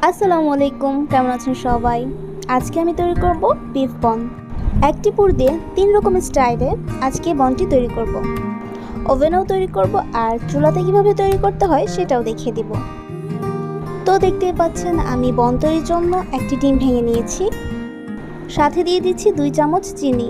আসসালামু আলাইকুম, কেমন আছেন সবাই? আজকে আমি তৈরি করব বিফ বন। একটি পুর দিয়ে 3 রকমের স্টাইলে আজকে বনটি তৈরি করব। ওভেনেও তৈরি করব আর চুলাতে কিভাবে তৈরি করতে হয় সেটাও দেখিয়ে দিব। তো দেখতেই পাচ্ছেন আমি বন তৈরির জন্য একটি ডিম ভেঙে নিয়েছি, সাথে দিয়ে দিচ্ছি 2 চামচ চিনি।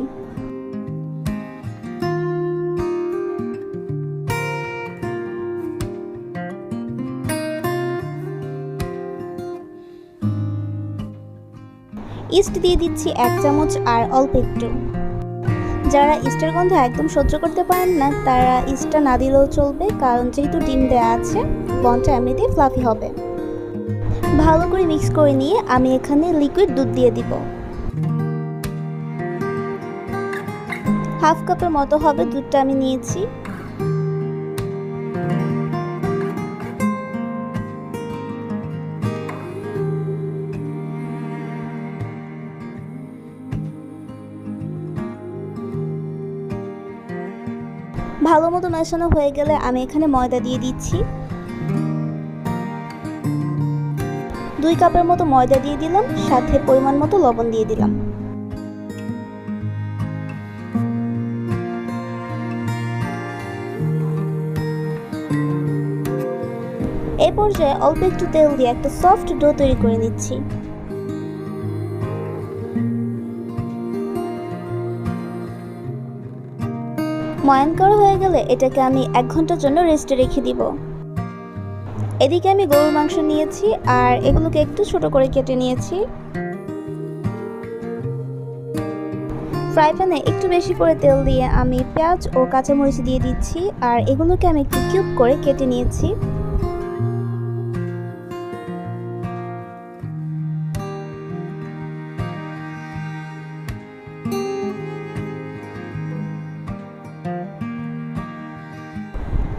ইস্ট দিয়ে দিচ্ছি 1 চামচ আর অল্প একটু। যারা ইস্টের গন্ধ একদম সহ্য করতে পারেন না তারা ইস্টটা না দিলেও চলবে, কারণ যেহেতু ডিম দেওয়া আছে বনটা এমনিতেই ফ্লাফি হবে। ভালো করে মিক্স করে নিয়ে আমি এখানে লিকুইড দুধ দিয়ে দিব। হাফ কাপের মতো হবে দুধটা আমি নিয়েছি। ভালো মতো মেশানো হয়ে গেলে আমি এখানে ময়দা দিয়ে দিচ্ছি। 2 কাপের মতো ময়দা দিয়ে দিলাম, সাথে পরিমাণ মতো লবণ দিয়ে দিলাম। এই পর্যায়ে অল্প একটু তেল দিয়ে একটা সফট ডো তৈরি করে নিচ্ছি। ময়ান করা হয়ে গেলে এটাকে আমি 1 ঘন্টার জন্য রেস্টে রেখে দিব। এদিকে আমি গরুর মাংস নিয়েছি আর এগুলোকে একটু ছোট করে কেটে নিয়েছি। ফ্রাই প্যানে একটু বেশি করে তেল দিয়ে আমি পেঁয়াজ ও কাঁচামরিচ দিয়ে দিচ্ছি আর এগুলোকে আমি একটু কিউব করে কেটে নিয়েছি।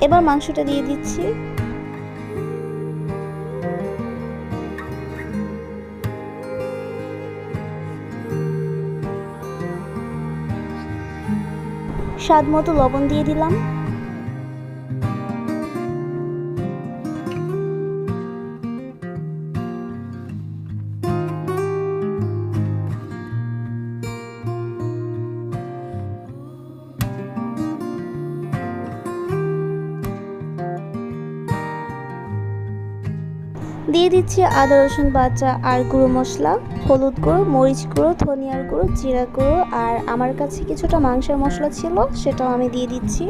এবার মাংসটা দিয়ে দিচ্ছি। স্বাদ মতো লবণ দিয়ে দিলাম। দিয়ে দিচ্ছি আদা রসুন বাটা আর গুঁড়ো মশলা, হলুদ গুঁড়ো, মরিচ গুঁড়ো, ধনিয়ার গুঁড়ো, জিরা গুঁড়ো আর আমার কাছে কিছুটা মাংসের মশলা ছিল সেটাও আমি দিয়ে দিচ্ছি।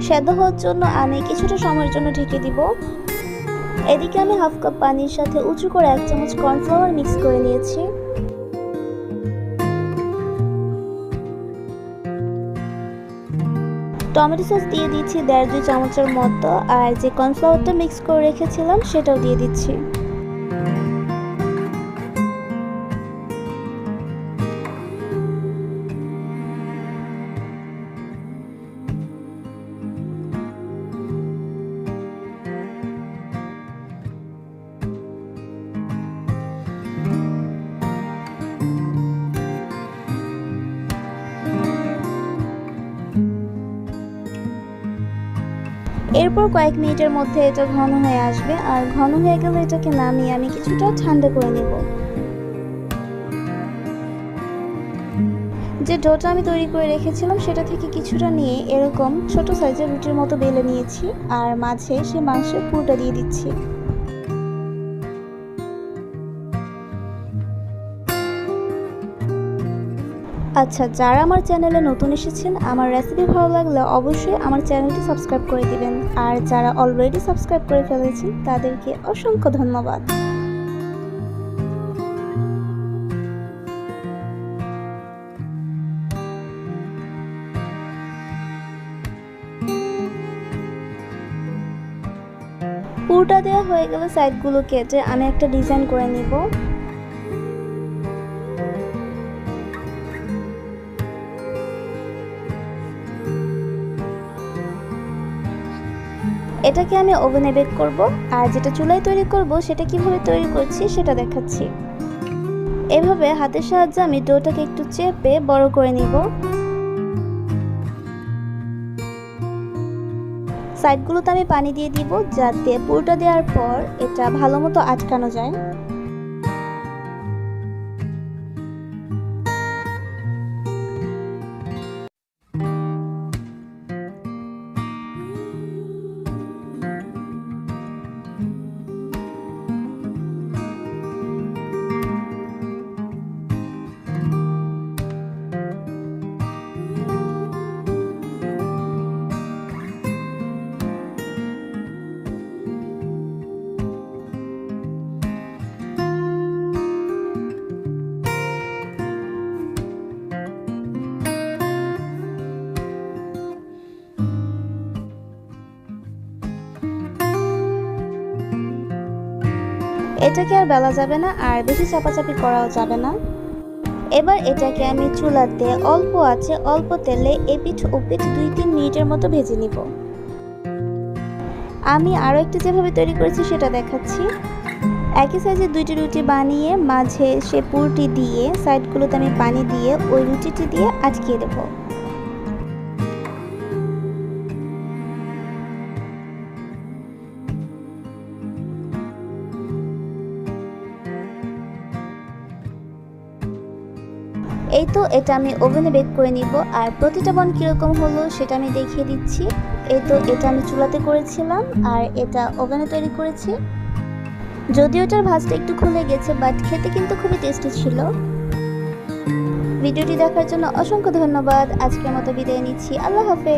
সেদ্ধ হওয়ার জন্য আমি কিছুটা সময়ের জন্য ঢেকে দিব। এদিকে আমি হাফ কাপ পানির সাথে উঁচু করে 1 চামচ কর্নফ্লাওয়ার মিক্স করে নিয়েছি। টমেটো সস দিয়ে দিচ্ছি 1.5-2 চামচের মতো আর যে কর্নফ্লাওয়ারটা মিক্স করে রেখেছিলাম সেটাও দিয়ে দিচ্ছি। এরপর কয়েক মিনিটের মধ্যে এটা ঘন হয়ে আসবে আর ঘন হয়ে গেলে এটাকে নামিয়ে আমি কিছুটা ঠান্ডা করে নেব। যে ডোটা আমি তৈরি করে রেখেছিলাম সেটা থেকে কিছুটা নিয়ে এরকম ছোট সাইজের রুটির মতো বেলে নিয়েছি আর মাঝে সেই মাংসের পুরটা দিয়ে দিচ্ছি। আচ্ছা, যারা আমার চ্যানেলে নতুন এসেছেন আমার রেসিপি ভালো লাগলে অবশ্যই আমার চ্যানেলটি সাবস্ক্রাইব করে দিবেন আর যারা অলরেডি সাবস্ক্রাইব করে ফেলেছেন তাদেরকে অসংখ্য ধন্যবাদ। পুরোটা দেওয়া হয়ে গেলে সাইডগুলো কেটে আমি একটা ডিজাইন করে নিব। এটাকে আমি ওভেনে বেক করব, আর যেটা চুলায় তৈরি করব সেটা কিভাবে তৈরি করছি সেটা দেখাচ্ছি। এভাবে হাতের সাহায্যে আমি ডোটাকে একটু চেপে বড় করে নিব। সাইডগুলোতে আমি পানি দিয়ে দিব যাতে পুরোটা দেওয়ার পর এটা ভালো মতো আটকানো যায়। এটাকে আর বেলা যাবে না, আর বেশি চাপাচাপি করাও যাবে না। এবার এটাকে আমি চুলাতে অল্প আছে অল্প তেলে এপিঠ ওপিঠ 2-3 মিনিটের মতো ভেজে নিব। আমি আরও একটু যেভাবে তৈরি করেছি সেটা দেখাচ্ছি। একই সাইজে 2টি রুটি বানিয়ে মাঝে সে পুরটি দিয়ে সাইডগুলোতে আমি পানি দিয়ে ওই রুটিটি দিয়ে আটকিয়ে দেবো। এই তো এটা আমি ওভেনে বেক করে নিব, আর প্রতিটা বন কীরকম হলো সেটা আমি দেখিয়ে দিচ্ছি। এই তো এটা আমি চুলাতে করেছিলাম আর এটা ওভেনে তৈরি করেছি। যদিও এটার ভাঁজটা একটু খুলে গেছে, বাট খেতে কিন্তু খুবই টেস্টি ছিল। ভিডিওটি দেখার জন্য অসংখ্য ধন্যবাদ। আজকের মতো বিদায় নিচ্ছি। আল্লাহ হাফেজ।